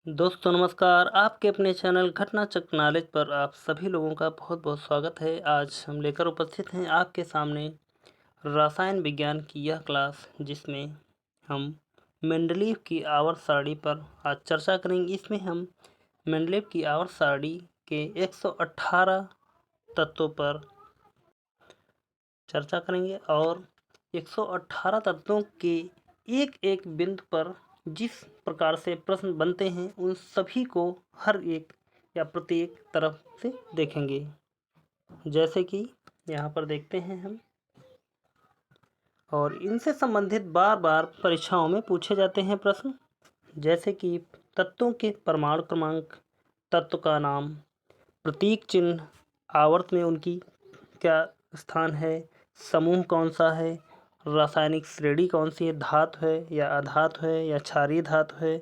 दोस्तों नमस्कार। आपके अपने चैनल घटना चक्र नॉलेज पर आप सभी लोगों का बहुत बहुत स्वागत है। आज हम लेकर उपस्थित हैं आपके सामने रसायन विज्ञान की यह क्लास, जिसमें हम मेंडलीव की आवर्त सारणी पर आज चर्चा करेंगे। इसमें हम मेंडलीव की आवर्त सारणी के 118 तत्वों पर चर्चा करेंगे और 118 तत्वों के एक एक बिंदु पर जिस प्रकार से प्रश्न बनते हैं उन सभी को हर एक या प्रत्येक तरफ से देखेंगे। जैसे कि यहाँ पर देखते हैं हम, और इनसे संबंधित बार बार परीक्षाओं में पूछे जाते हैं प्रश्न। जैसे कि तत्वों के परमाणु क्रमांक, तत्व का नाम, प्रतीक चिन्ह, आवर्त में उनकी क्या स्थान है, समूह कौन सा है, रासायनिक श्रेणी कौन सी है, धातु है या अधातु है या क्षारीय धातु है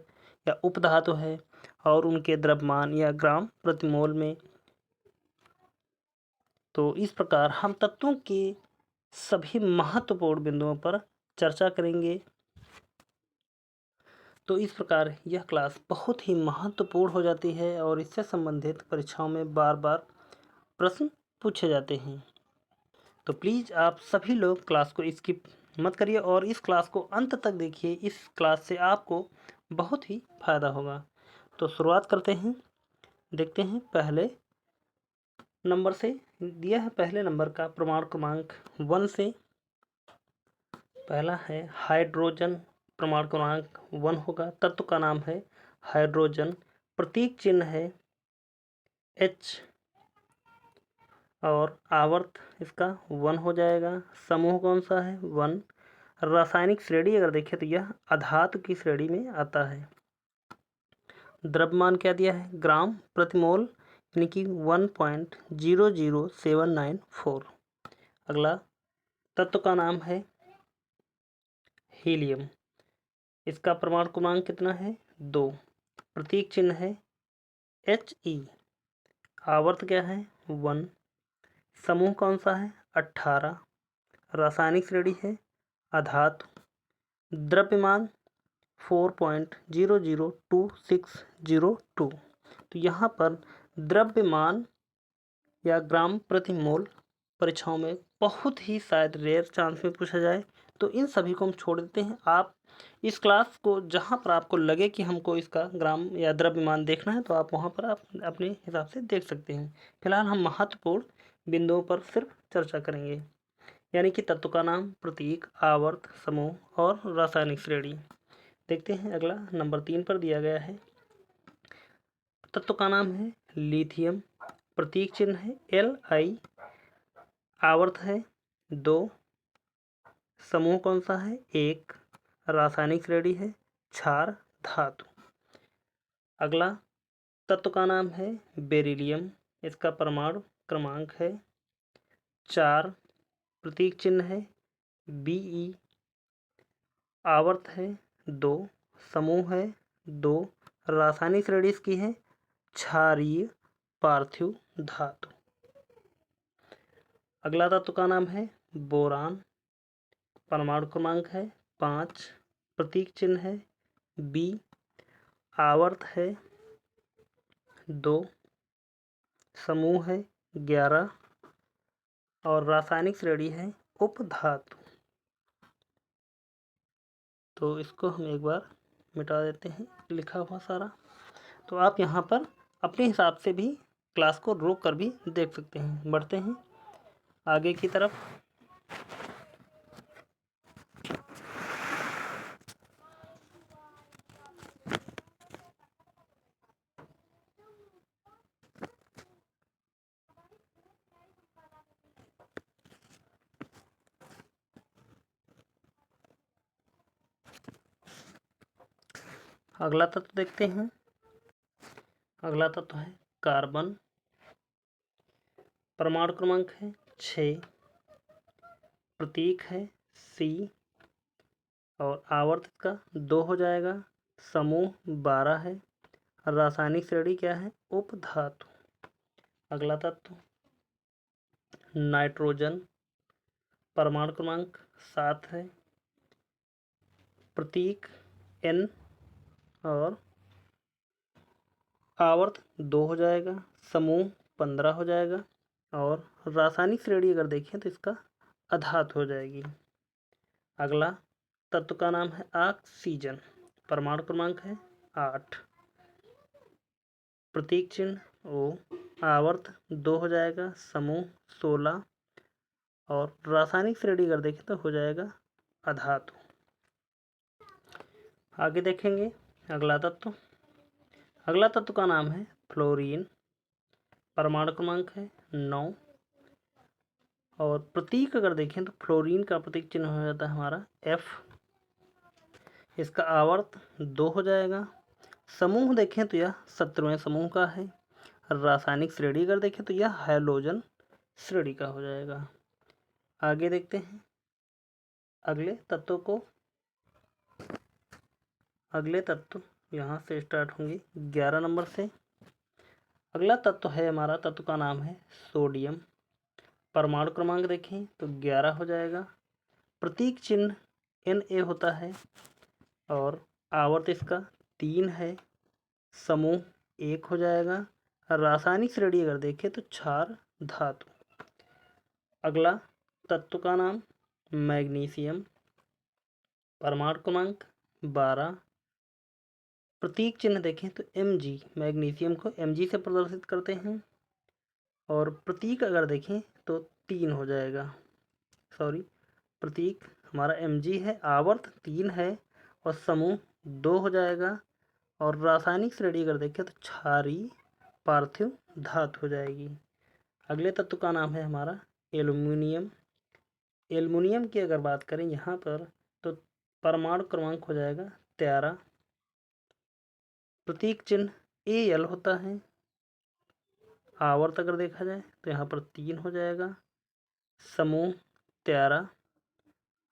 या उपधातु है, और उनके द्रव्यमान या ग्राम प्रतिमोल में। तो इस प्रकार हम तत्वों के सभी महत्वपूर्ण बिंदुओं पर चर्चा करेंगे। तो इस प्रकार यह क्लास बहुत ही महत्वपूर्ण हो जाती है और इससे संबंधित परीक्षाओं में बार बार प्रश्न पूछे जाते हैं। तो प्लीज़ आप सभी लोग क्लास को स्किप मत करिए और इस क्लास को अंत तक देखिए। इस क्लास से आपको बहुत ही फ़ायदा होगा। तो शुरुआत करते हैं। देखते हैं पहले नंबर से दिया है। पहले नंबर का परमाणु क्रमांक 1 से पहला है हाइड्रोजन। परमाणु क्रमांक 1 होगा। तत्व का नाम है हाइड्रोजन। प्रतीक चिन्ह है H और आवर्त इसका 1 हो जाएगा। समूह कौन सा है? 1। रासायनिक श्रेणी अगर देखें तो यह अधातु की श्रेणी में आता है। द्रव्यमान क्या दिया है? ग्राम प्रति मोल, यानी कि 1.00794। अगला तत्व का नाम है हीलियम। इसका परमाणु क्रमांक कितना है? 2। प्रतीक चिन्ह है He। आवर्त क्या है? 1। समूह कौन सा है? 18। रासायनिक श्रेणी है अधातु। द्रव्यमान 4.002602। तो यहाँ पर द्रव्यमान या ग्राम प्रति मोल परीक्षाओं में बहुत ही शायद रेयर चांस में पूछा जाए, तो इन सभी को हम छोड़ देते हैं। आप इस क्लास को जहाँ पर आपको लगे कि हमको इसका ग्राम या द्रव्यमान देखना है, तो आप वहाँ पर आप अपने हिसाब से देख सकते हैं। फिलहाल हम महत्वपूर्ण बिंदुओं पर सिर्फ चर्चा करेंगे, यानी कि तत्व का नाम, प्रतीक, आवर्त, समूह और रासायनिक श्रेणी। देखते हैं अगला नंबर 3 पर दिया गया है। तत्व का नाम है लिथियम। प्रतीक चिन्ह है Li। आवर्त है 2। समूह कौन सा है? 1। रासायनिक श्रेणी है क्षार धातु। अगला तत्व का नाम है बेरिलियम। इसका परमाणु क्रमांक है 4। प्रतीक चिन्ह है Be। आवर्त है 2। समूह है 2। रासायनिक श्रेणी इसकी है क्षारीय पार्थिव धातु। अगला तत्व का नाम है बोरान। परमाणु क्रमांक है 5। प्रतीक चिन्ह है Be। आवर्त है 2। समूह है 11 और रासायनिक श्रेणी है उपधातु। तो इसको हम एक बार मिटा देते हैं लिखा हुआ सारा। तो आप यहाँ पर अपने हिसाब से भी क्लास को रोक कर भी देख सकते हैं। बढ़ते हैं आगे की तरफ। अगला तत्व देखते हैं। अगला तत्व है कार्बन। परमाणु क्रमांक है 6। प्रतीक है C और आवर्त का 2 हो जाएगा। समूह 12 है। रासायनिक श्रेणी क्या है? उपधातु। अगला तत्व नाइट्रोजन। परमाणु क्रमांक 7 है। प्रतीक N और आवर्त 2 हो जाएगा, समूह 15 हो जाएगा और रासायनिक श्रेणी अगर देखें तो इसका अधातु हो जाएगी। अगला तत्व का नाम है ऑक्सीजन। परमाणु क्रमांक है 8, प्रतीक चिन्ह O, आवर्त 2 हो जाएगा, समूह 16 और रासायनिक श्रेणी अगर देखें तो हो जाएगा अधातु। आगे देखेंगे अगला तत्व का नाम है फ्लोरीन। परमाणु क्रमांक है 9 और प्रतीक अगर देखें तो फ्लोरीन का प्रतीक चिन्ह हो जाता है हमारा F। इसका आवर्त 2 हो जाएगा, समूह देखें तो यह 17वें समूह का है, रासायनिक श्रेणी अगर देखें तो यह हैलोजन श्रेणी का हो जाएगा। आगे देखते हैं अगले तत्व यहाँ से स्टार्ट होंगे 11 नंबर से। अगला तत्व है हमारा, तत्व का नाम है सोडियम। परमाणु क्रमांक देखें तो 11 हो जाएगा, प्रतीक चिन्ह Na होता है और आवर्त इसका 3 है, समूह 1 हो जाएगा, रासायनिक श्रेणी अगर देखें तो क्षार धातु। अगला तत्व का नाम मैग्नीशियम। परमाणु क्रमांक 12, प्रतीक चिन्ह देखें तो Mg, मैग्नीशियम को Mg से प्रदर्शित करते हैं और प्रतीक अगर देखें तो 3 हो जाएगा। प्रतीक हमारा Mg है, आवर्त 3 है और समूह 2 हो जाएगा और रासायनिक श्रेणी अगर देखें तो क्षारीय पार्थिव धातु हो जाएगी। अगले तत्व का नाम है हमारा एल्युमिनियम। एल्युमिनियम की अगर बात करें यहाँ पर तो परमाणु क्रमांक हो जाएगा 13, प्रतीक चिन्ह Al होता है, आवर्त अगर देखा जाए तो यहाँ पर 3 हो जाएगा, समूह 13,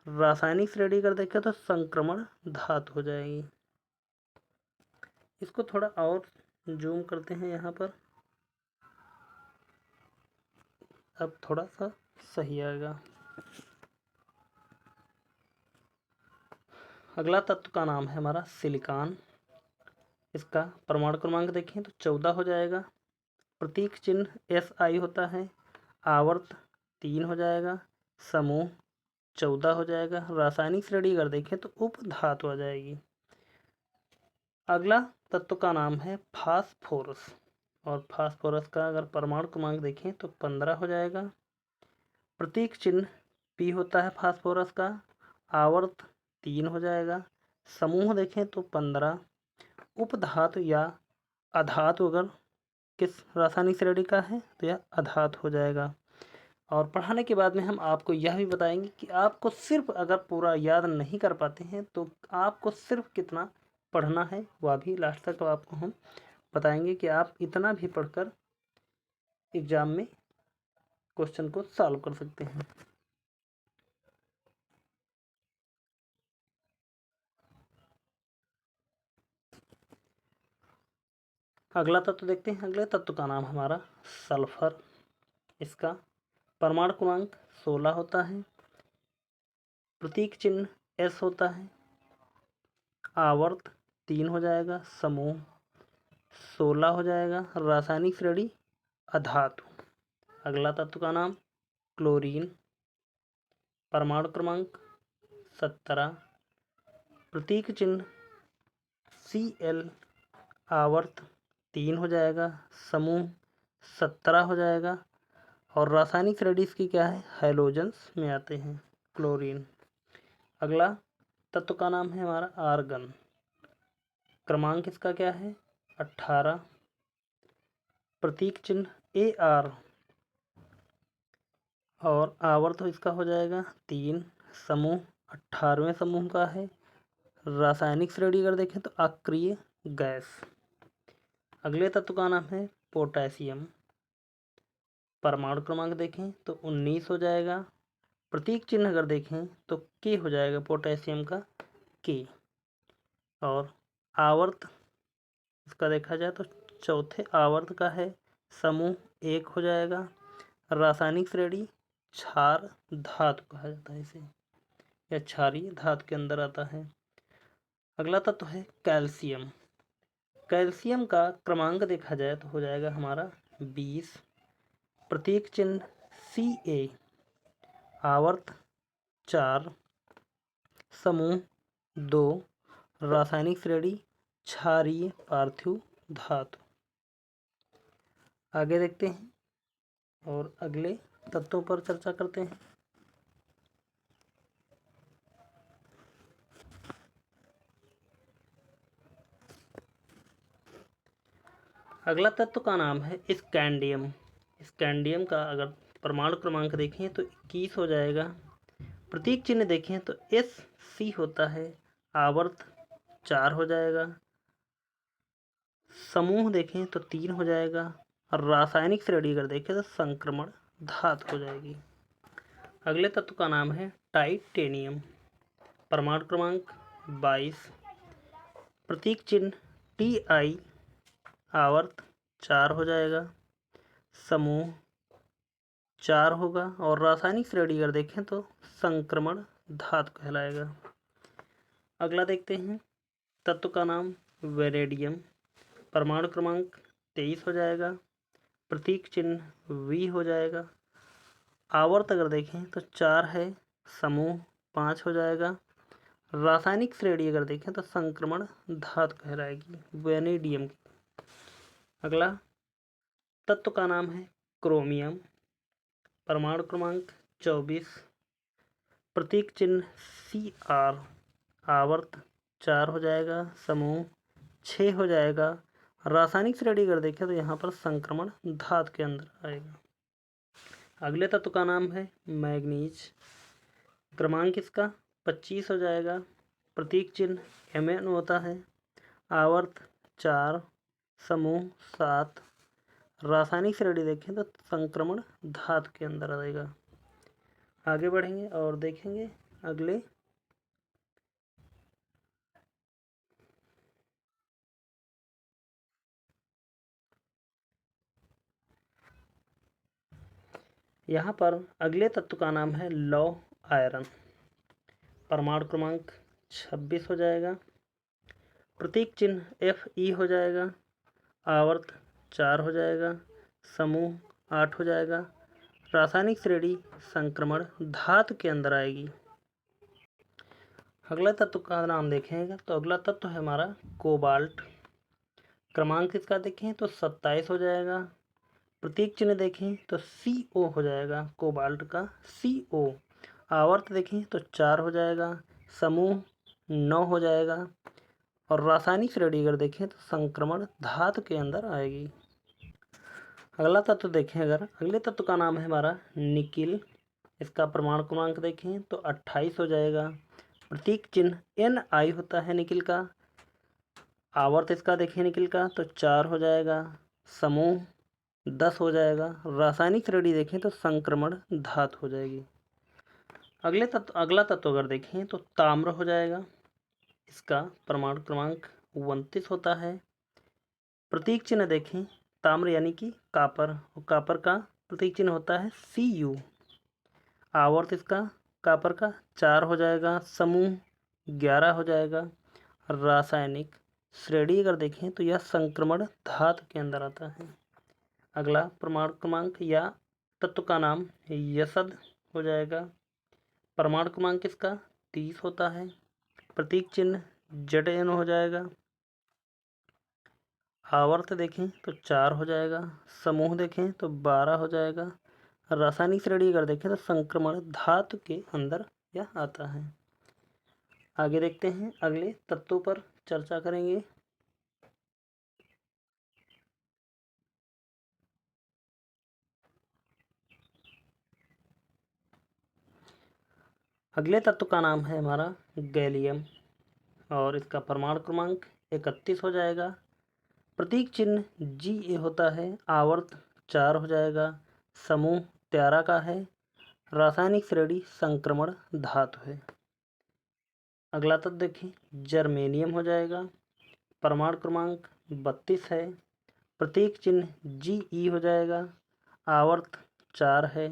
रासायनिक श्रेणी अगर देखें तो संक्रमण धातु हो जाएगी। इसको थोड़ा और जूम करते हैं यहाँ पर, अब थोड़ा सा सही आएगा। अगला तत्व का नाम है हमारा सिलिकॉन। इसका परमाणु क्रमांक देखें तो 14 हो जाएगा, प्रतीक चिन्ह Si होता है, आवर्त 3 हो जाएगा, समूह 14 हो जाएगा, रासायनिक श्रेणी अगर देखें तो उपधातु आ जाएगी। अगला तत्व का नाम है फास्फोरस और फास्फोरस का अगर परमाणु क्रमांक देखें तो 15 हो जाएगा, प्रतीक चिन्ह P होता है फास्फोरस का, आवर्त 3 हो जाएगा, समूह देखें तो 15, उपधातु या अधातु अगर किस रासायनिक श्रेणी का है तो यह अधातु हो जाएगा। और पढ़ाने के बाद में हम आपको यह भी बताएंगे कि आपको सिर्फ अगर पूरा याद नहीं कर पाते हैं तो आपको सिर्फ कितना पढ़ना है, वह भी लास्ट तक आपको हम बताएंगे कि आप इतना भी पढ़कर एग्जाम में क्वेश्चन को सॉल्व कर सकते हैं। अगला तत्व देखते हैं। अगले तत्व का नाम हमारा सल्फर। इसका परमाणु क्रमांक 16 होता है, प्रतीक चिन्ह S होता है, आवर्त 3 हो जाएगा, समूह 16 हो जाएगा, रासायनिक श्रेणी अधातु। अगला तत्व का नाम क्लोरीन। परमाणु क्रमांक 17, प्रतीक चिन्ह Cl, आवर्त 3 हो जाएगा, समूह 17 हो जाएगा और रासायनिक श्रेणी इसकी क्या है, हैलोजन्स में आते हैं क्लोरीन। अगला तत्व का नाम है हमारा आर्गन। क्रमांक इसका क्या है 18, प्रतीक चिन्ह Ar और आवर्त इसका हो जाएगा 3, समूह 18वें समूह का है, रासायनिक श्रेणी अगर देखें तो अक्रिय गैस। अगले तत्व का नाम है पोटेशियम। परमाणु क्रमांक देखें तो 19 हो जाएगा, प्रतीक चिन्ह अगर देखें तो K हो जाएगा, पोटेशियम का K और आवर्त इसका देखा जाए तो चौथे आवर्त का है, समूह 1 हो जाएगा, रासायनिक श्रेणी क्षार धातु कहा जाता है इसे, या क्षारीय धातु के अंदर आता है। अगला तत्व है कैल्शियम। कैल्शियम का क्रमांक देखा जाए तो हो जाएगा हमारा 20, प्रतीक चिन्ह Ca, आवर्त 4, समूह 2, रासायनिक श्रेणी क्षारीय पार्थिव धातु। आगे देखते हैं और अगले तत्वों पर चर्चा करते हैं। अगला तत्व का नाम है स्कैंडियम। स्कैंडियम का अगर परमाणु क्रमांक देखें तो 21 हो जाएगा, प्रतीक चिन्ह देखें तो Sc होता है, आवर्त 4 हो जाएगा, समूह देखें तो 3 हो जाएगा और रासायनिक श्रेणी अगर देखें तो संक्रमण धातु हो जाएगी। अगले तत्व का नाम है टाइटेनियम, परमाणु क्रमांक 22, प्रतीक चिन्ह Ti, आवर्त 4 हो जाएगा, समूह 4 होगा और रासायनिक श्रेणी अगर देखें तो संक्रमण धातु कहलाएगा। अगला देखते हैं तत्व का नाम वेनेडियम, परमाणु क्रमांक 23 हो जाएगा, प्रतीक चिन्ह V हो जाएगा, आवर्त अगर देखें तो 4 है, समूह 5 हो जाएगा, रासायनिक श्रेणी अगर देखें तो संक्रमण धातु कहलाएगी वेनेडियम की। अगला तत्व का नाम है क्रोमियम, परमाणु क्रमांक 24, प्रतीक चिन्ह Cr, आवर्त 4 हो जाएगा, समूह 6 हो जाएगा, रासायनिक श्रेणी अगर देखें तो यहाँ पर संक्रमण धातु के अंदर आएगा। अगले तत्व का नाम है मैग्नीज, क्रमांक इसका 25 हो जाएगा, प्रतीक चिन्ह Mn होता है, आवर्त 4, समूह 7, रासायनिक श्रेणी देखें तो संक्रमण धातु के अंदर आएगा। आगे बढ़ेंगे और देखेंगे अगले यहाँ पर अगले तत्व का नाम है लौ आयरन, परमाणु क्रमांक 26 हो जाएगा, प्रतीक चिन्ह Fe हो जाएगा, आवर्त 4 हो जाएगा, समूह 8 हो जाएगा, रासायनिक श्रेणी संक्रमण धातु के अंदर आएगी। अगला तत्व का नाम देखेंगे तो अगला तत्व है हमारा कोबाल्ट, क्रमांक इसका देखें तो 27 हो जाएगा, प्रतीक चिन्ह देखें तो CO हो जाएगा, कोबाल्ट का CO, आवर्त देखें तो 4 हो जाएगा, समूह 9 हो जाएगा और रासायनिक श्रेणी अगर देखें तो संक्रमण धातु के अंदर आएगी। अगला तत्व देखें अगर अगले तत्व का नाम है हमारा निकिल, इसका परमाणु क्रमांक देखें तो 28 हो जाएगा, प्रतीक चिन्ह Ni होता है निकिल का, आवर्त इसका देखें निकिल का तो 4 हो जाएगा, समूह 10 हो जाएगा, रासायनिक श्रेणी देखें तो संक्रमण धातु हो जाएगी। अगला तत्व अगर देखें तो ताम्र हो जाएगा, इसका परमाणु क्रमांक 29 होता है, प्रतीक चिन्ह देखें ताम्र यानी कि कापर, और कापर का प्रतीक चिन्ह होता है Cu, आवर्त इसका कापर का 4 हो जाएगा, समूह 11 हो जाएगा, रासायनिक श्रेणी अगर देखें तो यह संक्रमण धातु के अंदर आता है। अगला परमाणु क्रमांक या तत्व का नाम यसद हो जाएगा, परमाणु क्रमांक इसका 30 होता है, प्रतीक चिन्ह Zn हो जाएगा, आवर्त देखें तो 4 हो जाएगा, समूह देखें तो 12 हो जाएगा, रासायनिक श्रेणी अगर देखें तो संक्रमण धातु के अंदर यह आता है। आगे देखते हैं अगले तत्वों पर चर्चा करेंगे। अगले तत्व का नाम है हमारा गैलियम और इसका परमाणु क्रमांक 31 हो जाएगा, प्रतीक चिन्ह Ga होता है, आवर्त 4 हो जाएगा, समूह 13 का है, रासायनिक श्रेणी संक्रमण धातु है। अगला तत्व देखें जर्मेनियम हो जाएगा, परमाणु क्रमांक 32 है, प्रतीक चिन्ह Ge हो जाएगा, आवर्त 4 है,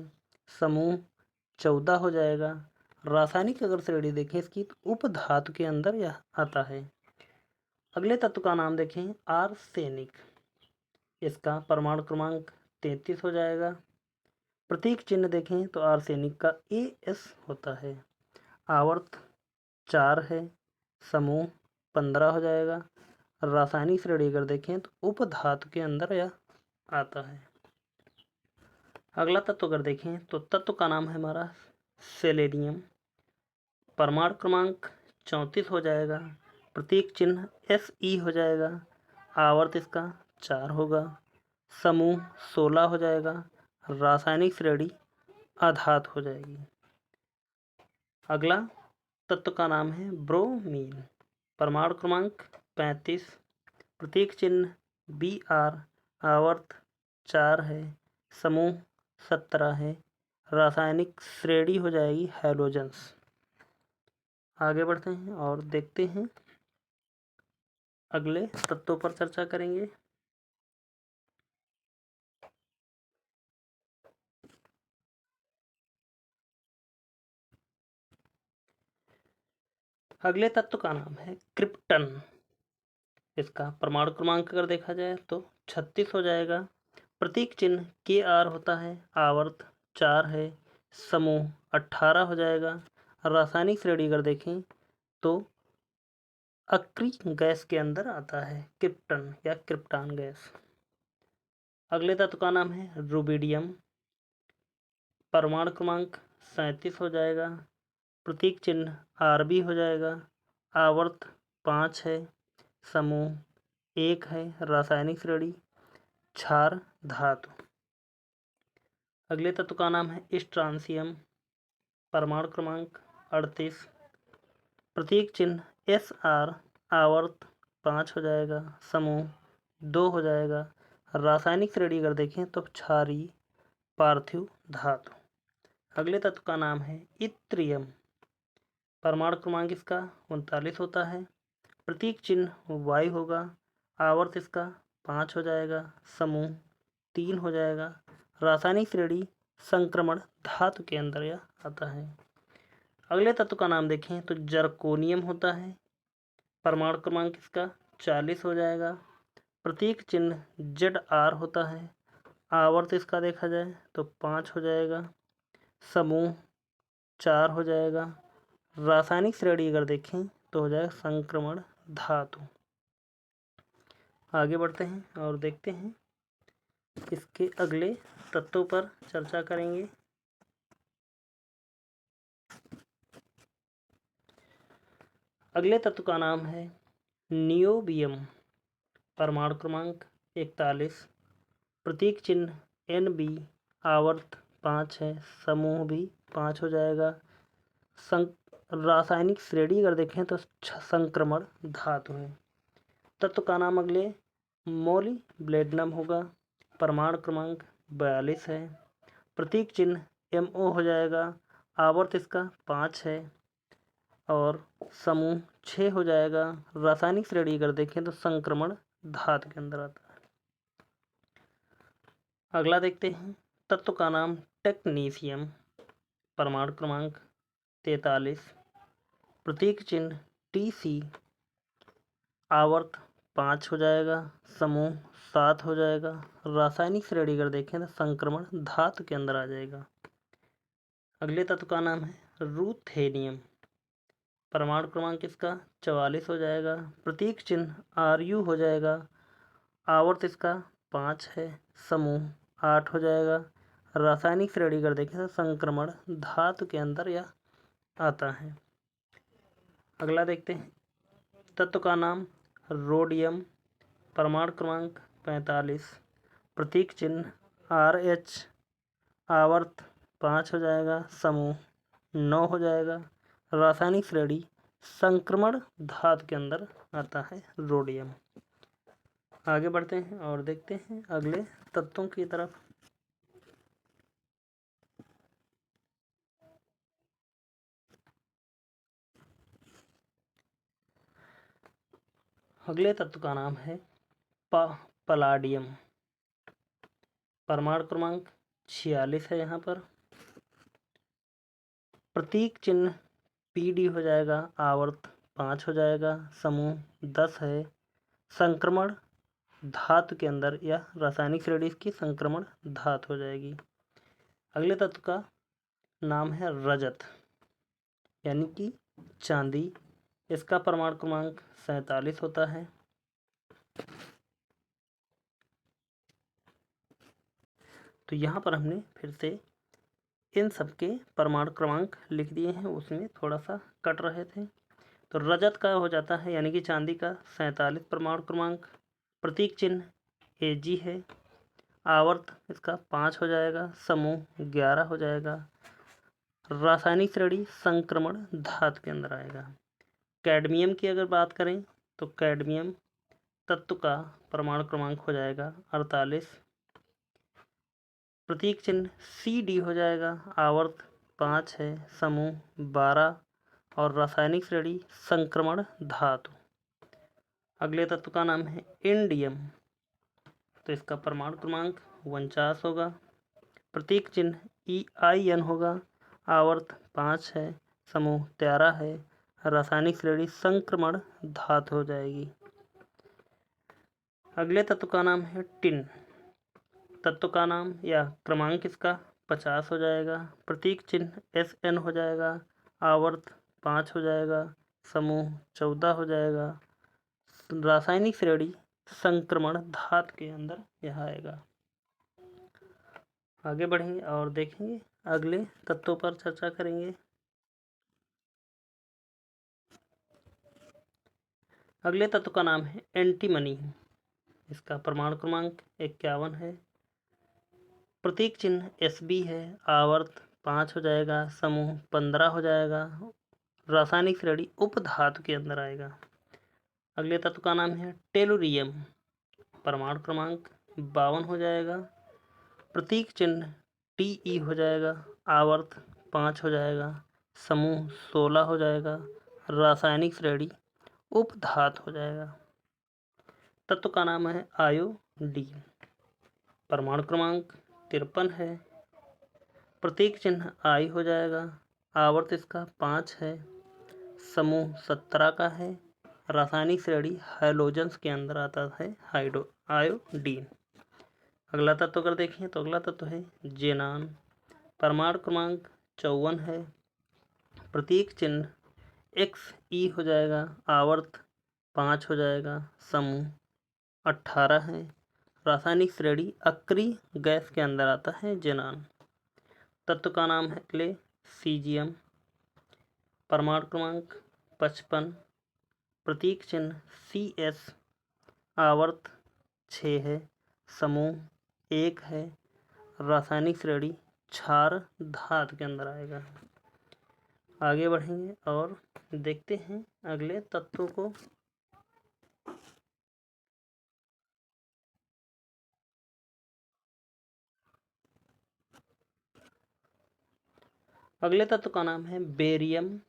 समूह 14 हो जाएगा, रासायनिक अगर श्रेणी देखें इसकी तो उपधातु के अंदर यह आता है। अगले तत्व का नाम देखें आर्सेनिक। इसका परमाणु क्रमांक 33 हो जाएगा। प्रतीक चिन्ह देखें तो आर्सेनिक का AS होता है। आवर्त 4 है, समूह 15 हो जाएगा। रासायनिक श्रेणी अगर देखें तो उपधातु के अंदर यह आता है। अगला तत्व अगर देखें तो तत्व का नाम है हमारा सेलेनियम। परमाणु क्रमांक 34 हो जाएगा। प्रतीक चिन्ह SE हो जाएगा। आवर्त इसका 4 होगा। समूह 16 हो जाएगा। रासायनिक श्रेणी अधातु हो जाएगी। अगला तत्व का नाम है ब्रोमीन। परमाणु क्रमांक 35। प्रतीक चिन्ह BR। आवर्त 4 है। समूह 17 है। रासायनिक श्रेणी हो जाएगी हैलोजेंस। आगे बढ़ते हैं और देखते हैं अगले तत्वों पर चर्चा करेंगे। अगले तत्व का नाम है क्रिप्टन। इसका परमाणु क्रमांक अगर देखा जाए तो 36 हो जाएगा। प्रतीक चिन्ह KR होता है। आवर्त 4 है। समूह 18 हो जाएगा। रासायनिक श्रेणी अगर देखें तो अक्री गैस के अंदर आता है क्रिप्टन या क्रिप्टान गैस। अगले तत्व का नाम है रुबिडियम। परमाणु क्रमांक 37 हो जाएगा। प्रतीक चिन्ह RB हो जाएगा। आवर्त 5 है। समूह 1 है। रासायनिक श्रेणी क्षार धातु। अगले तत्व का नाम है स्ट्रांसियम। परमाणु क्रमांक 38। प्रतीक चिन्ह SR। आवर्त 5 हो जाएगा। समूह 2 हो जाएगा। रासायनिक श्रेणी अगर देखें तो क्षारीय पार्थिव धातु। अगले तत्व का नाम है इत्रियम। परमाणु क्रमांक इसका 39 होता है। प्रतीक चिन्ह Y होगा। आवर्त इसका 5 हो जाएगा। समूह 3 हो जाएगा। रासायनिक श्रेणी संक्रमण धातु के अंदर यह आता है। अगले तत्व का नाम देखें तो जर्कोनियम होता है। परमाणु क्रमांक इसका 40 हो जाएगा। प्रतीक चिन्ह ZR होता है। आवर्त इसका देखा जाए तो 5 हो जाएगा। समूह 4 हो जाएगा। रासायनिक श्रेणी अगर देखें तो हो जाएगा संक्रमण धातु। आगे बढ़ते हैं और देखते हैं इसके अगले तत्वों पर चर्चा करेंगे। अगले तत्व का नाम है नियोबियम। परमाणु क्रमांक 41। प्रतीक चिन्ह NB। आवर्त 5 है। समूह भी 5 हो जाएगा। रासायनिक श्रेणी अगर देखें तो संक्रमण धातु है। तत्व का नाम अगले मोलिब्डेनम होगा। परमाणु क्रमांक 42 है। प्रतीक चिन्ह MO हो जाएगा। आवर्त इसका 5 है और समूह 6 हो जाएगा। रासायनिक श्रेणी अगर देखें तो संक्रमण धातु के अंदर आता है। अगला देखते हैं तत्व का नाम टेक्नीशियम। परमाणु क्रमांक 43। प्रतीक चिन्ह TC। आवर्त 5 हो जाएगा। समूह 7 हो जाएगा। रासायनिक श्रेणी अगर देखें तो संक्रमण धातु के अंदर आ जाएगा। अगले तत्व का नाम है रूथेनियम। परमाणु क्रमांक इसका 44 हो जाएगा। प्रतीक चिन्ह RU हो जाएगा। आवर्त इसका 5 है। समूह 8 हो जाएगा। रासायनिक श्रेणी अगर देखें तो संक्रमण धातु के अंदर यह आता है। अगला देखते हैं तत्व का नाम रोडियम। परमाणु क्रमांक 45। प्रतीक चिन्ह RH। आवर्त 5 हो जाएगा। समूह 9 हो जाएगा। रासायनिक श्रेणी संक्रमण धातु के अंदर आता है रोडियम। आगे बढ़ते हैं और देखते हैं अगले तत्वों की तरफ। अगले तत्व का नाम है पलाडियम। परमाणु क्रमांक 46 है। यहाँ पर प्रतीक चिन्ह PD हो जाएगा। आवर्त 5 हो जाएगा। समूह 10 है। संक्रमण धातु के अंदर, या रासायनिक श्रेणी इसकी संक्रमण धातु हो जाएगी। अगले तत्व का नाम है रजत, यानी कि चांदी। इसका परमाणु क्रमांक 47 होता है। तो यहाँ पर हमने फिर से इन सबके परमाणु क्रमांक लिख दिए हैं, उसमें थोड़ा सा कट रहे थे। तो रजत का हो जाता है, यानी कि चांदी का 47 परमाणु क्रमांक। प्रतीक चिन्ह Ag है। आवर्त इसका 5 हो जाएगा। समूह 11 हो जाएगा। रासायनिक श्रेणी संक्रमण धातु के अंदर आएगा। कैडमियम की अगर बात करें तो कैडमियम तत्व का परमाणु क्रमांक हो जाएगा 48। प्रतीक चिन्ह Cd हो जाएगा। आवर्त 5 है। समूह 12 और रासायनिक श्रेणी संक्रमण धातु। अगले तत्व का नाम है इंडियम। तो इसका परमाणु क्रमांक 49 होगा। प्रतीक चिन्ह EIN होगा। आवर्त 5 है। समूह 13 है। रासायनिक श्रेणी संक्रमण धातु हो जाएगी। अगले तत्व का नाम है टिन। तत्व का नाम या क्रमांक इसका 50 हो जाएगा। प्रतीक चिन्ह SN हो जाएगा। आवर्त 5 हो जाएगा। समूह 14 हो जाएगा। रासायनिक श्रेणी संक्रमण धातु के अंदर यह आएगा। आगे बढ़ेंगे और देखेंगे, अगले तत्वों पर चर्चा करेंगे। अगले तत्व का नाम है एंटीमनी। इसका परमाणु क्रमांक 51 है। प्रतीक चिन्ह Sb है। आवर्त 5 हो जाएगा। समूह 15 हो जाएगा। रासायनिक श्रेणी उपधातु के अंदर आएगा। अगले तत्व का नाम है टेलुरियम। परमाणु क्रमांक 52 हो जाएगा। प्रतीक चिन्ह Te हो जाएगा। आवर्त 5 हो जाएगा। समूह 16 हो जाएगा। रासायनिक श्रेणी उपधातु हो जाएगा। तत्व का नाम है आयोडीन। परमाणु क्रमांक 53 है। प्रतीक चिन्ह I हो जाएगा। आवर्त इसका 5 है। समूह 17 का है। रासायनिक श्रेणी हैलोजन्स के अंदर आता है आयोडीन। अगला तत्व अगर देखें तो अगला तत्व है जेनान। परमाणु क्रमांक 54 है। प्रतीक चिन्ह XE हो जाएगा। आवर्त 5 हो जाएगा। समूह 18 है। रासायनिक श्रेणी अक्रिय गैस के अंदर आता है जेनान। तत्व का नाम है क्लेसीजियम। परमाणु क्रमांक 55। प्रतीक चिन्ह CS। आवर्त 6 है। समूह 1 है। रासायनिक श्रेणी क्षार धातु के अंदर आएगा। आगे बढ़ेंगे और देखते हैं अगले तत्वों को। अगले तत्व का नाम है बेरियम।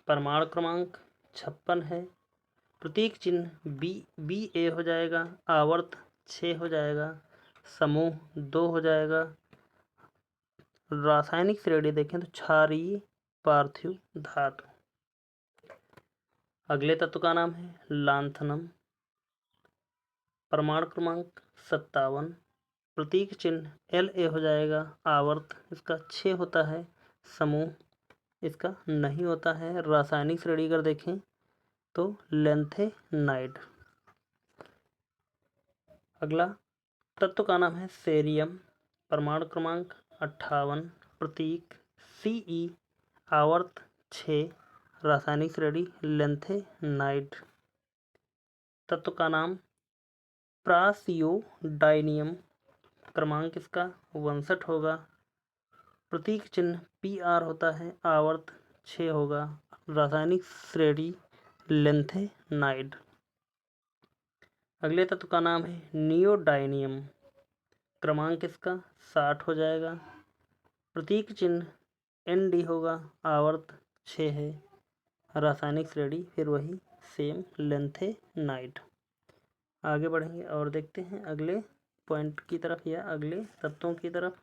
परमाणु क्रमांक 56 है। प्रतीक चिन्ह BA हो जाएगा। आवर्त 6 हो जाएगा। समूह 2 हो जाएगा। रासायनिक श्रेणी देखें तो क्षारीय पार्थिव धातु। अगले तत्व का नाम है लांथनम। परमाणु क्रमांक 57। प्रतीक चिन्ह LA हो जाएगा। आवर्त इसका 6 होता है। समूह इसका नहीं होता है। रासायनिक श्रेणी अगर देखें तो लेंथेनाइड। अगला तत्व का नाम है सेरियम। परमाणु क्रमांक 58। प्रतीक CE। आवर्त 6। रासायनिक श्रेणी लेंथेनाइड। तत्व का नाम प्रासियोडाइनियम। क्रमांक इसका 62 होगा। प्रतीक चिन्ह PR होता है। आवर्त 6 होगा। रासायनिक श्रेणी लेंथेनाइड। अगले तत्व का नाम है नियोडाइनियम। क्रमांक इसका 60 हो जाएगा। प्रतीक चिन्ह ND होगा। आवर्त 6 है। रासायनिक श्रेणी फिर वही सेम लेंथेनाइड। आगे बढ़ेंगे और देखते हैं अगले पॉइंट की तरफ या अगले तत्वों की तरफ।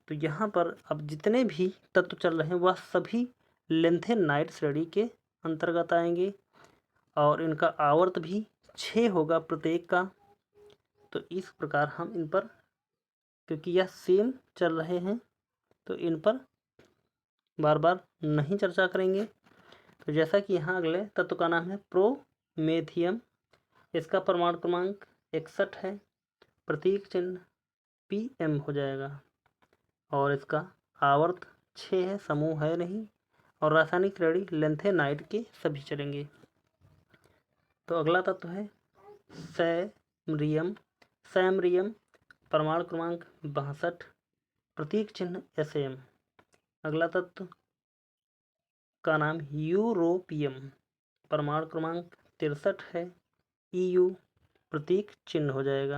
तो यहाँ पर अब जितने भी तत्व चल रहे हैं वह सभी लेंथेनाइड श्रेणी के अंतर्गत आएंगे। और इनका आवर्त भी 6 होगा प्रत्येक का। तो इस प्रकार हम इन पर, क्योंकि यह सेम चल रहे हैं, तो इन पर बार बार नहीं चर्चा करेंगे। तो जैसा कि यहाँ अगले तत्व का नाम है प्रोमेथियम। इसका परमाणु क्रमांक 61 है, प्रतीक चिन्ह PM हो जाएगा और इसका आवर्त 6 है, समूह है नहीं, और रासायनिक श्रेणी लेंथेनाइड के सभी चलेंगे। तो अगला तत्व है सैमरियम, परमाणु क्रमांक 62, प्रतीक चिन्ह SM। अगला तत्व का नाम यूरोपियम, परमाणु क्रमांक 63 है, EU, प्रतीक चिन्ह हो जाएगा।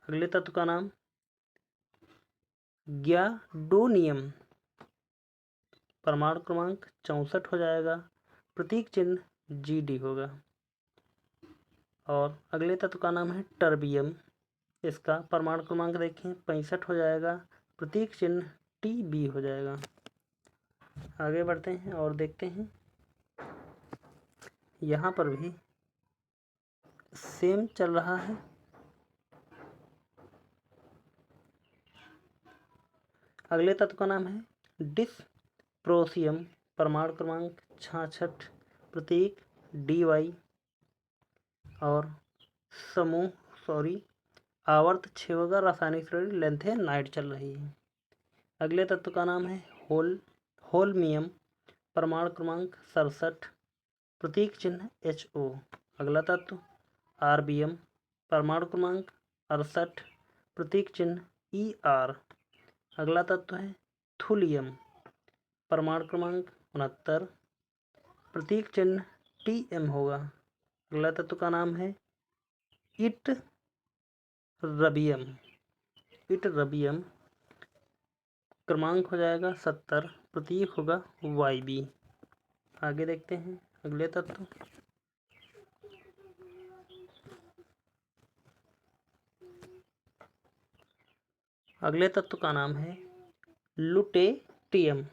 अगले तत्व का नाम ग्याडोनियम, परमाणु क्रमांक 64 हो जाएगा, प्रतीक चिन्ह GD होगा। और अगले तत्व का नाम है टर्बियम। इसका परमाणु क्रमांक देखें 65 हो जाएगा, प्रतीक चिन्ह TB हो जाएगा। आगे बढ़ते हैं और देखते हैं, यहाँ पर भी सेम चल रहा है। अगले तत्व का नाम है डिस्प्रोसियम, परमाणु क्रमांक 66, प्रतीक DY, और आवर्त 6 होगा, रासायनिक श्रेणी लेंथेनाइड चल रही है। अगले तत्व का नाम है होल्मियम, परमाणु क्रमांक 67, प्रतीक चिन्ह HO। अगला तत्व RBM, परमाणु क्रमांक 68, प्रतीक चिन्ह ER। अगला तत्व है थुलियम, परमाणु क्रमांक 69, प्रतीक चिन्ह TM होगा। अगला तत्व का नाम है इटरबियम, क्रमांक हो जाएगा 70, प्रतीक होगा YB। आगे देखते हैं अगले तत्व। अगले तत्व का नाम है लुटेटियम।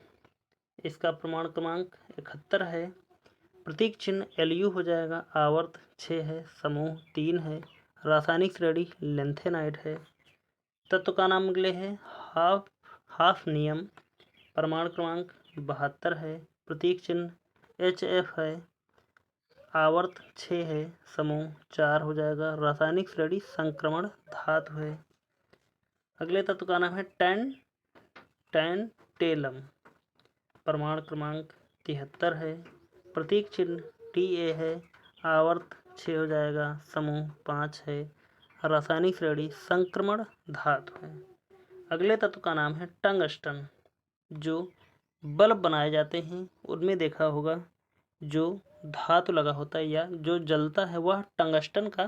इसका परमाणु क्रमांक 71 है, प्रतीक चिन्ह LU हो जाएगा, आवर्त 6 है, समूह 3 है, रासायनिक श्रेणी लेंथेनाइड है। तत्व का नाम अगले है हाफनियम, परमाणु क्रमांक 72 है, प्रतीक चिन्ह HF है, आवर्त 6 है, समूह 4 हो जाएगा, रासायनिक श्रेणी संक्रमण धातु है। अगले तत्व का नाम है टैंटेलम, परमाणु क्रमांक 73 है, प्रतीक चिन्ह TA है, आवर्त 6 हो जाएगा, समूह 5 है, रासायनिक श्रेणी संक्रमण धातु है। अगले तत्व का नाम है टंगस्टन। जो बल्ब बनाए जाते हैं उनमें देखा होगा, जो धातु लगा होता है या जो जलता है वह टंगस्टन का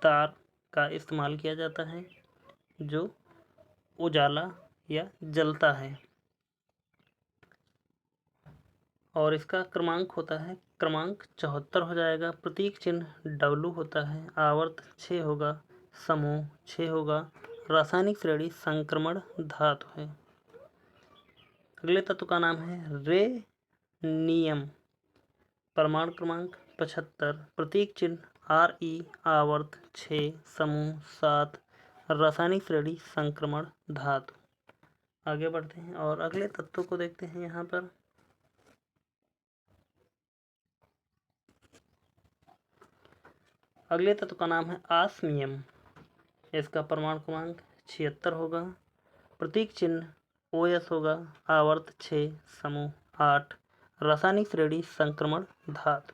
तार का इस्तेमाल किया जाता है, जो उजाला या जलता है। और इसका क्रमांक होता है क्रमांक 74 हो जाएगा, प्रतीक चिन्ह W होता है, आवर्त 6 होगा, समूह 6 होगा, रासायनिक श्रेणी संक्रमण धातु है। अगले तत्व का नाम है रेनियम, परमाणु क्रमांक 75, प्रतीक चिन्ह RE, आवर्त 6, समूह 7, रासायनिक श्रेणी संक्रमण धातु। आगे बढ़ते हैं और अगले तत्व को देखते हैं। यहाँ पर अगले तत्व का नाम है आस्मियम। इसका परमाणु क्रमांक 76 होगा, प्रतीक चिन्ह OS होगा, आवर्त 6, समूह 8, रासायनिक श्रेणी संक्रमण धातु।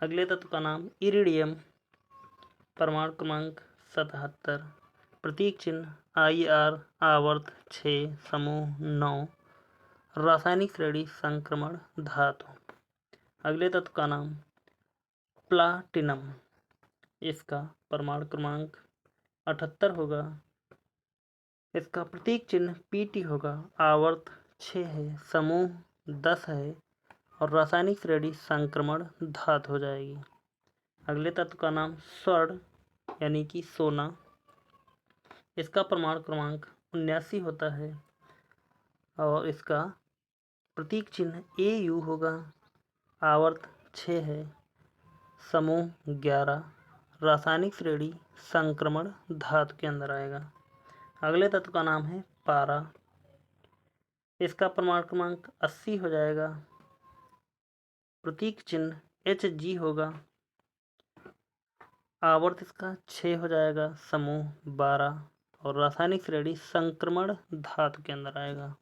अगले तत्व का नाम इरिडियम, परमाणु क्रमांक 77, प्रतीक चिन्ह IR, आवर्त 6, समूह 9, रासायनिक श्रेणी संक्रमण धातु। अगले तत्व का नाम प्लाटिनम। इसका परमाणु क्रमांक 78 होगा, इसका प्रतीक चिन्ह PT होगा, आवर्त 6 है, समूह 10 है, और रासायनिक श्रेणी संक्रमण धातु हो जाएगी। अगले तत्व का नाम स्वर्ण यानी कि सोना। इसका परमाणु क्रमांक 79 होता है और इसका प्रतीक चिन्ह AU होगा, आवर्त 6 है, समूह 11 रासायनिक श्रेणी संक्रमण धातु के अंदर आएगा। अगले तत्व का नाम है पारा। इसका परमाणु क्रमांक 80 हो जाएगा। प्रतीक चिन्ह Hg होगा। आवर्त इसका 6 हो जाएगा। समूह 12 और रासायनिक श्रेणी संक्रमण धातु के अंदर आएगा।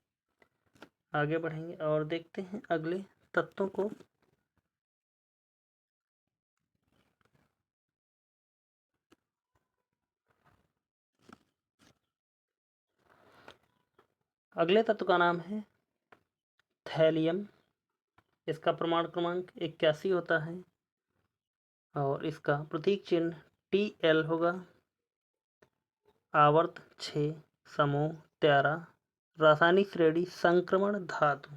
आगे बढ़ेंगे और देखते हैं अगले तत्वों को। अगले तत्व का नाम है थैलियम। इसका परमाणु क्रमांक 81 होता है और इसका प्रतीक चिन्ह Tl होगा। आवर्त 6 समूह 13 रासायनिक श्रेणी संक्रमण धातु।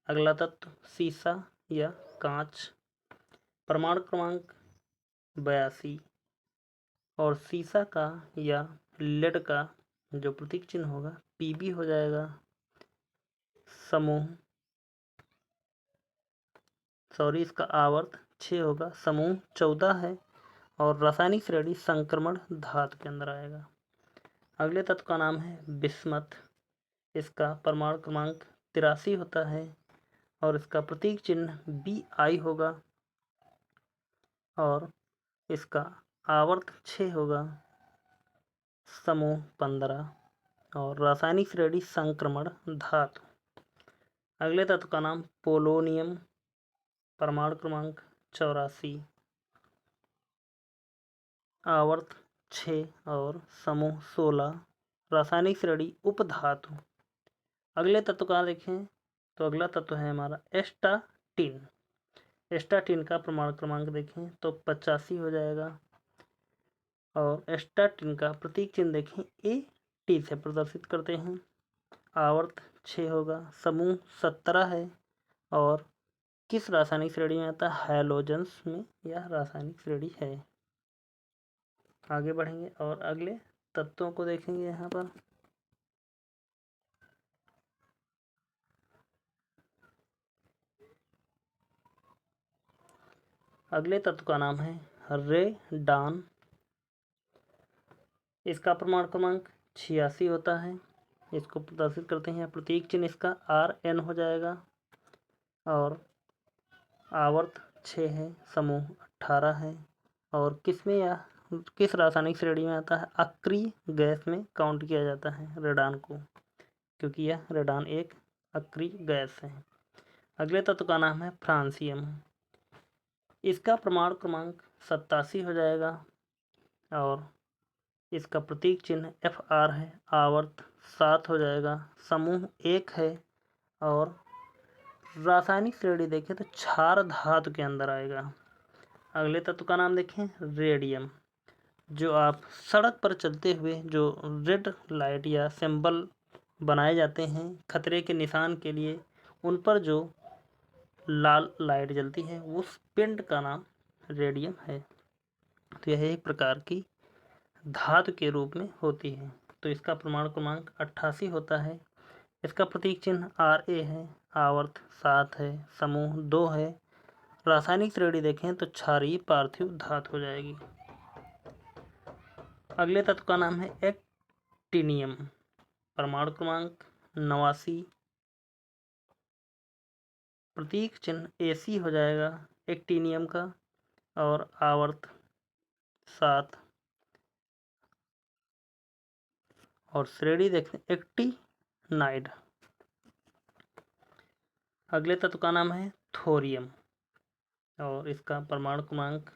अगला तत्व सीसा या कांच। परमाणु क्रमांक 82 और सीसा का या लेड का जो प्रतीक चिन्ह होगा Pb हो जाएगा। इसका आवर्त 6 होगा। समूह 14 है और रासायनिक श्रेणी संक्रमण धातु के अंदर आएगा। अगले तत्व का नाम है बिस्मथ। इसका परमाणु क्रमांक 83 होता है और इसका प्रतीक चिन्ह Bi होगा और इसका आवर्त 6 होगा। समूह 15 और रासायनिक श्रेणी संक्रमण धातु। अगले तत्व का नाम पोलोनियम। परमाणु क्रमांक 84 आवर्त 6 और समूह 16 रासायनिक श्रेणी उपधातु। अगले तत्व का देखें तो अगला तत्व है हमारा एस्टाटीन। एस्टाटीन का परमाणु क्रमांक देखें तो 85 हो जाएगा और एस्टाटीन का प्रतीक चिन्ह देखें At से प्रदर्शित करते हैं। आवर्त 6 होगा। समूह 17 है और किस रासायनिक श्रेणी में आता है? हैलोजेंस में यह रासायनिक श्रेणी है। आगे बढ़ेंगे और अगले तत्वों को देखेंगे यहाँ पर। अगले तत्व का नाम है रेडान। इसका परमाणु क्रमांक 86 होता है। इसको प्रदर्शित करते हैं। प्रतीक चिन्ह इसका Rn हो जाएगा और आवर्त 6 है। समूह 18 है और किसमें यह किस रासायनिक श्रेणी में आता है? अक्रिय गैस में काउंट किया जाता है रेडान को, क्योंकि यह रेडान एक अक्रिय गैस है। अगले तत्व का नाम है फ्रांसियम। इसका परमाणु क्रमांक 87 हो जाएगा और इसका प्रतीक चिन्ह Fr है। आवर्त 7 हो जाएगा। समूह 1 है और रासायनिक श्रेणी देखें तो क्षार धातु के अंदर आएगा। अगले तत्व का नाम देखें रेडियम। जो आप सड़क पर चलते हुए जो रेड लाइट या सिंबल बनाए जाते हैं खतरे के निशान के लिए, उन पर जो लाल लाइट जलती है उस पिंड का नाम रेडियम है। तो यह एक प्रकार की धातु के रूप में होती है। तो इसका परमाणु क्रमांक 88 होता है। इसका प्रतीक चिन्ह Ra है। आवर्त 7 है। समूह 2 है। रासायनिक श्रेणी देखें तो क्षारीय पार्थिव धातु हो जाएगी। अगले तत्व का नाम है एक्टिनियम। परमाणु क्रमांक 89। प्रतीक चिन्ह Ac हो जाएगा एक्टिनियम का और आवर्त 7 और श्रेणी देखें एक्टिनाइड। अगले तत्व का नाम है थोरियम और इसका परमाणु क्रमांक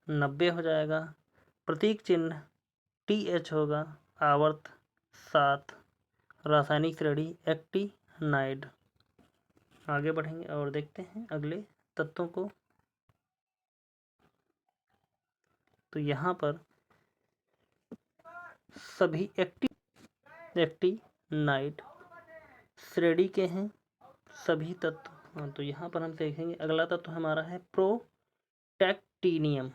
90 हो जाएगा। प्रतीक चिन्ह TH होगा। आवर्त 7 रासायनिक श्रेणी एक्टिनाइड। आगे बढ़ेंगे और देखते हैं अगले तत्वों को। तो यहाँ पर सभी एक्टिनाइड श्रेणी के हैं सभी तत्व। तो यहाँ पर हम देखेंगे अगला तत्व हमारा है प्रोटैक्टिनियम।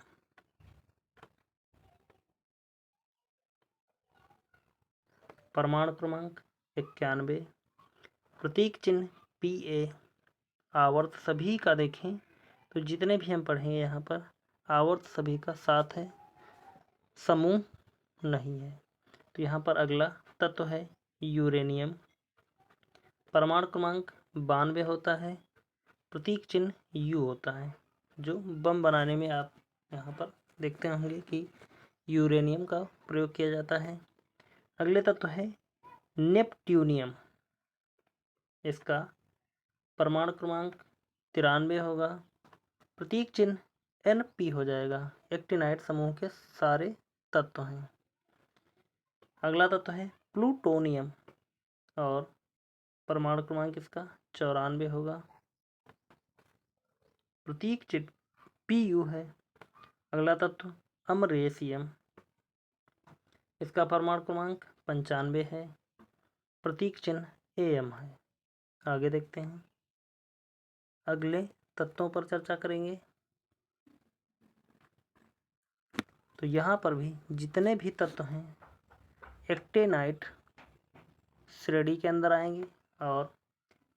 परमाणु क्रमांक 91। प्रतीक चिन्ह Pa। आवर्त सभी का देखें तो जितने भी हम पढ़ेंगे यहाँ पर आवर्त सभी का 7 है, समूह नहीं है। तो यहाँ पर अगला तत्व है यूरेनियम। परमाणु क्रमांक 92 होता है, प्रतीक चिन्ह यू होता है, जो बम बनाने में आप यहाँ पर देखते होंगे कि यूरेनियम का प्रयोग किया जाता है। अगले तत्व है नेपट्यूनियम। इसका परमाणु क्रमांक 93 होगा, प्रतीक चिन्ह NP हो जाएगा। एक्टिनाइड समूह के सारे तत्व हैं। अगला तत्व है प्लूटोनियम और परमाणु क्रमांक इसका 94 होगा, प्रतीक चिन्ह PU है। अगला तत्व अमरेशियम। इसका परमाणु क्रमांक 95 है, प्रतीक चिन्ह AM है। आगे देखते हैं, अगले तत्वों पर चर्चा करेंगे। तो यहाँ पर भी जितने भी तत्व हैं एक्टिनाइड श्रेणी के अंदर आएंगे और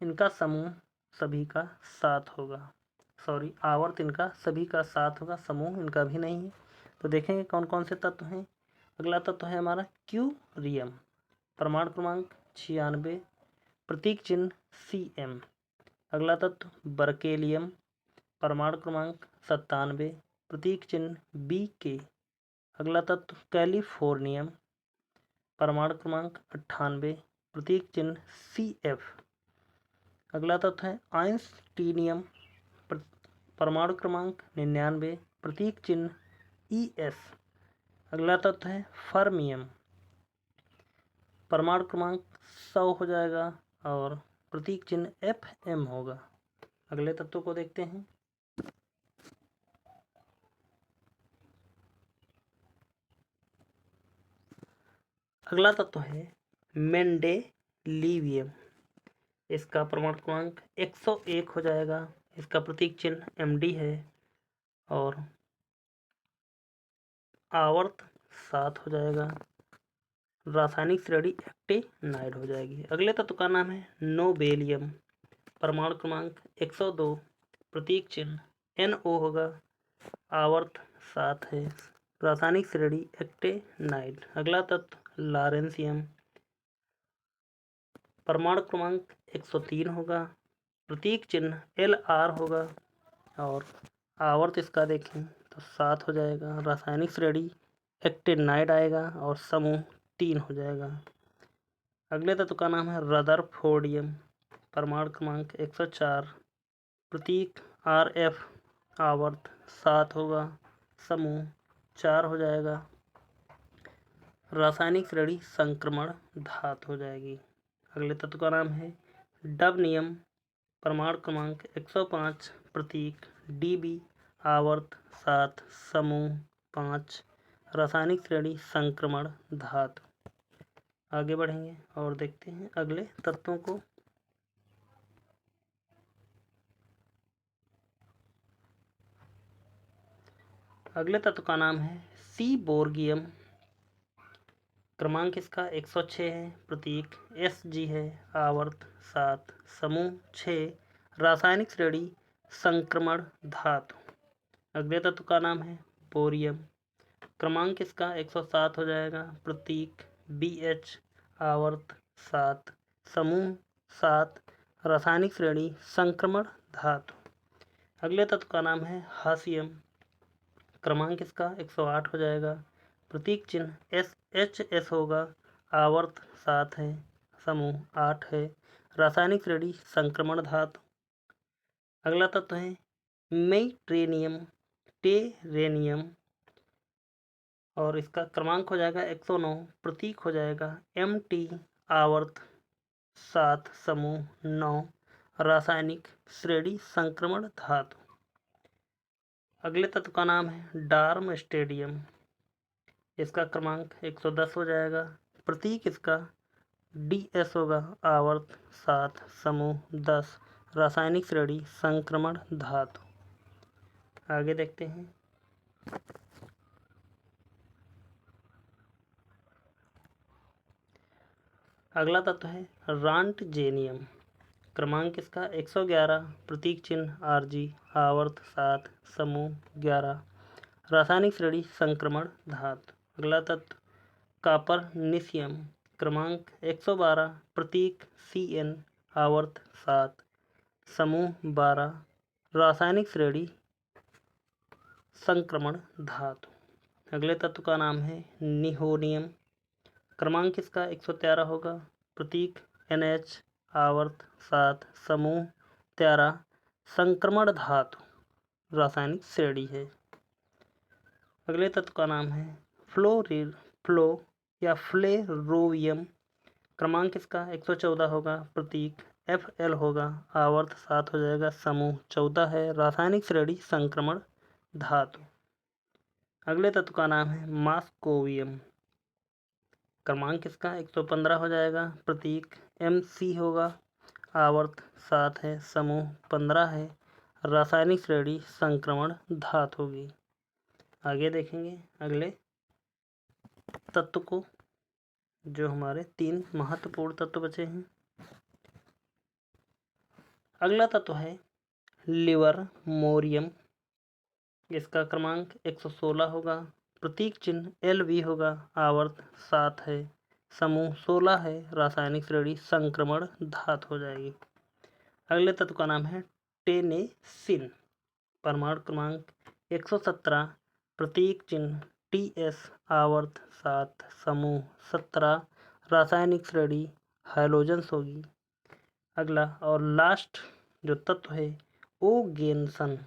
इनका समूह सभी का 7 होगा। सॉरी, आवर्त इनका सभी का 7 होगा, समूह इनका भी नहीं है। तो देखेंगे कौन कौन से तत्व हैं। अगला तत्व है हमारा क्यूरियम। परमाणु क्रमांक 96, प्रतीक चिन्ह CM। अगला तत्व बर्केलियम। परमाणु क्रमांक 97, प्रतीक चिन्ह BK। अगला तत्व कैलिफोर्नियम। परमाणु क्रमांक 98, प्रतीक चिन्ह CF। अगला तत्व है आइंस्टीनियम। परमाणु क्रमांक 99, प्रतीक चिन्ह ES। अगला तत्व है फर्मियम। परमाणु क्रमांक 100 हो जाएगा और प्रतीक चिन्ह FM होगा। अगले तत्व को देखते हैं। अगला तत्व है मेंडेलिवियम। इसका परमाणु क्रमांक 101 हो जाएगा। इसका प्रतीक चिन्ह MD है और आवर्त 7 हो जाएगा। रासायनिक श्रेणी एक्टिनाइड हो जाएगी। अगले तत्व का नाम है नोबेलियम। परमाणु क्रमांक 102, प्रतीक चिन्ह NO होगा। आवर्त 7 है। रासायनिक श्रेणी एक्टिनाइड। अगला तत्व लॉरेंसियम। परमाणु क्रमांक 103 होगा, प्रतीक चिन्ह LR होगा और आवर्त इसका देखें तो 7 हो जाएगा। रासायनिक श्रेणी एक्टिनाइड आएगा और समूह 3 हो जाएगा। अगले तत्व का नाम है रदरफोर्डियम। परमाणु क्रमांक 104, प्रतीक RF। आवर्त 7 होगा, समूह 4 हो जाएगा। रासायनिक श्रेणी संक्रमण धातु हो जाएगी। अगले तत्व का नाम है डबनियम। परमाणु क्रमांक 105, प्रतीक DB। आवर्त 7, समूह 5। रासायनिक श्रेणी संक्रमण धातु। आगे बढ़ेंगे और देखते हैं अगले तत्वों को। अगले तत्व का नाम है सीबोर्गियम। क्रमांक इसका 106 है, प्रतीक SG है। आवर्त 7, समूह 6। रासायनिक श्रेणी संक्रमण धातु। अगले तत्व का नाम है बोरियम। क्रमांक इसका 107 हो जाएगा, प्रतीक BH। आवर्त 7, समूह 7। रासायनिक श्रेणी संक्रमण धातु। अगले तत्व का नाम है हाशियम। क्रमांक इसका 108 हो जाएगा, प्रतीक चिन्ह HS होगा। आवर्त 7 है, समूह 8 है। रासायनिक श्रेणी संक्रमण धातु। अगला तत्व है मेट्रेनियम टेरेनियम और इसका क्रमांक हो जाएगा 109, प्रतीक हो जाएगा MT। आवर्त 7, समूह 9। रासायनिक श्रेणी संक्रमण धातु। अगले तत्व का नाम है डार्म स्टेडियम। इसका क्रमांक 110 हो जाएगा, प्रतीक इसका DS होगा। आवर्त 7, समूह 10। रासायनिक श्रेणी संक्रमण धातु। आगे देखते हैं। अगला तत्व है रांटजेनियम। क्रमांक इसका 111, प्रतीक चिन्ह RG। आवर्त 7, समूह 11। रासायनिक श्रेणी संक्रमण धातु। अगला तत्व कॉपरनिशियम, क्रमांक 112, प्रतीक Cn, आवर्त 7, समूह 12, रासायनिक श्रेणी संक्रमण धातु। अगले तत्व का नाम है निहोनियम, क्रमांक इसका 113 होगा, प्रतीक NH, आवर्त 7, समूह 13, संक्रमण धातु, रासायनिक श्रेणी है। अगले तत्व का नाम है फ्लो या फ्लेरोवियम, क्रमांक इसका 114 होगा, प्रतीक FL होगा, आवर्त 7 हो जाएगा, समूह 14 है, रासायनिक श्रेणी संक्रमण धातु। अगले तत्व का नाम है मास्कोवियम, क्रमांक इसका 115 हो जाएगा, प्रतीक MC होगा, आवर्त 7 है, समूह 15 है, रासायनिक श्रेणी संक्रमण धातु होगी। आगे देखेंगे अगले तत्व को, जो हमारे 3 महत्वपूर्ण तत्व बचे हैं। अगला तत्व है लिवरमोरियम, इसका क्रमांक 116 होगा, प्रतीक चिन्ह LV होगा, आवर्त 7 है, समूह 16 है, रासायनिक श्रेणी संक्रमण धातु हो जाएगी। अगले तत्व का नाम है टेनेसिन, परमाणु क्रमांक 117, प्रतीक चिन्ह TS, आवर्त 7, समूह 17, रासायनिक श्रेणी हैलोजन्स होगी। अगला और लास्ट जो तत्व है ओगेनसन,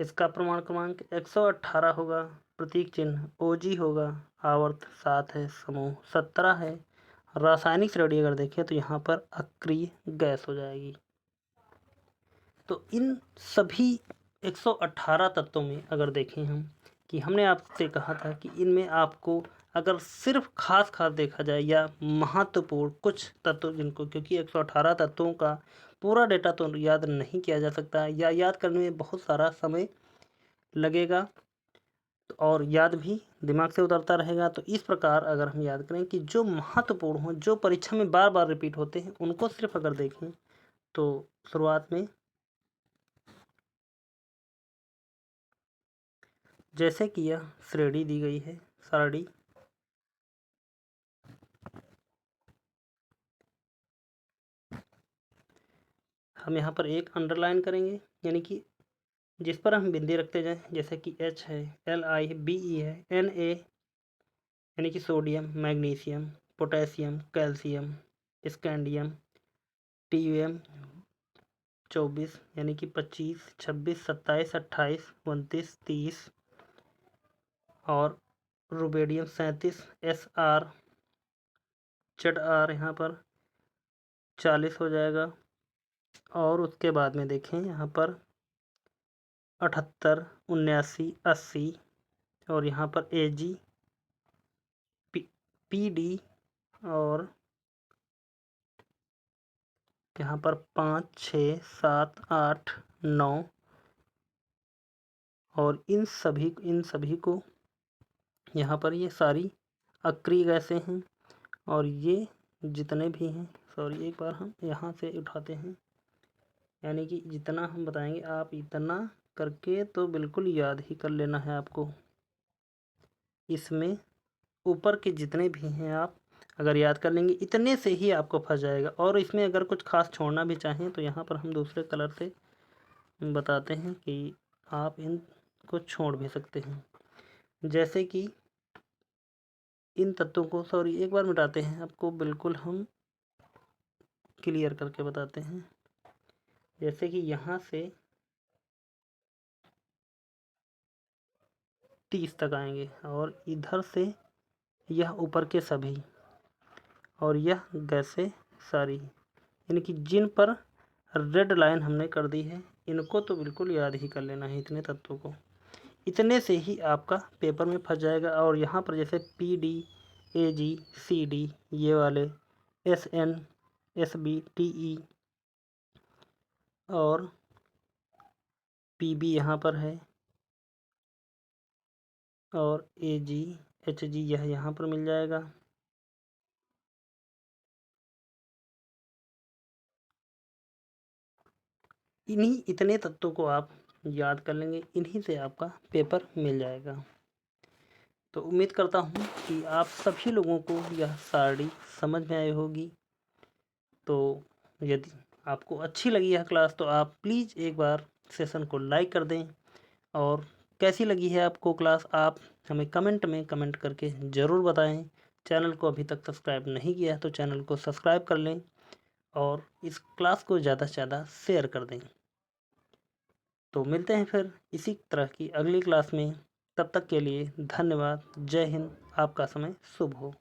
इसका परमाणु क्रमांक 118 होगा, प्रतीक चिन्ह OG होगा, आवर्त 7 है, समूह 17 है, रासायनिक श्रेणी अगर देखें तो यहाँ पर अक्रिय गैस हो जाएगी। तो इन सभी 118 तत्वों में अगर देखें हम कि हमने आपसे कहा था कि इनमें आपको अगर सिर्फ खास देखा जाए या महत्वपूर्ण कुछ तत्व जिनको, क्योंकि 118 तत्वों का पूरा डेटा तो याद नहीं किया जा सकता या याद करने में बहुत सारा समय लगेगा और याद भी दिमाग से उतरता रहेगा। तो इस प्रकार अगर हम याद करें कि जो महत्वपूर्ण हो, जो परीक्षा में बार बार रिपीट होते हैं, उनको सिर्फ अगर देखें तो शुरुआत में जैसे कि यह श्रेणी दी गई है, सारणी, हम यहाँ पर एक अंडरलाइन करेंगे, यानी कि जिस पर हम बिंदी रखते जाएं, जैसे कि H है, LiBe है, Na यानी कि sodium, magnesium, potassium, calcium, scandium, TUM 24 यानी कि 25, 26, 27, 28, 29, 30 और रुबेडियम 37, SR ZR यहाँ पर 40 हो जाएगा। और उसके बाद में देखें यहाँ पर 78, 79, 80 और यहाँ पर Ag, PD और यहाँ पर 5, 6, 7, 8, 9 और इन सभी को यहाँ पर ये सारी अक्रिय गैसें हैं और ये जितने भी हैं, सॉरी एक बार हम यहाँ से उठाते हैं, यानी कि जितना हम बताएंगे आप इतना करके तो बिल्कुल याद ही कर लेना है आपको। इसमें ऊपर के जितने भी हैं आप अगर याद कर लेंगे, इतने से ही आपको फंस जाएगा। और इसमें अगर कुछ खास छोड़ना भी चाहें तो यहाँ पर हम दूसरे कलर से बताते हैं कि आप इनको छोड़ भी सकते हैं। जैसे कि इन तत्वों को, सॉरी एक बार मिटाते हैं, आपको बिल्कुल हम क्लियर करके बताते हैं। जैसे कि यहाँ से 30 तक आएंगे और इधर से यह ऊपर के सभी और यह गैसें सारी, यानी कि जिन पर रेड लाइन हमने कर दी है, इनको तो बिल्कुल याद ही कर लेना है, इतने तत्वों को। इतने से ही आपका पेपर में फंस जाएगा। और यहाँ पर जैसे PD, AG, CD ये वाले, SN, SB, TE और PB यहाँ पर है और AG, HG यह यहाँ पर मिल जाएगा। इन्हीं इतने तत्वों को आप याद कर लेंगे, इन्हीं से आपका पेपर मिल जाएगा। तो उम्मीद करता हूँ कि आप सभी लोगों को यह सारी समझ में आई होगी। तो यदि आपको अच्छी लगी यह क्लास तो आप प्लीज़ एक बार सेशन को लाइक कर दें, और कैसी लगी है आपको क्लास आप हमें कमेंट में कमेंट करके ज़रूर बताएं। चैनल को अभी तक सब्सक्राइब नहीं किया है तो चैनल को सब्सक्राइब कर लें और इस क्लास को ज़्यादा से ज़्यादा शेयर कर दें। तो मिलते हैं फिर इसी तरह की अगली क्लास में। तब तक के लिए धन्यवाद। जय हिंद। आपका समय शुभ हो।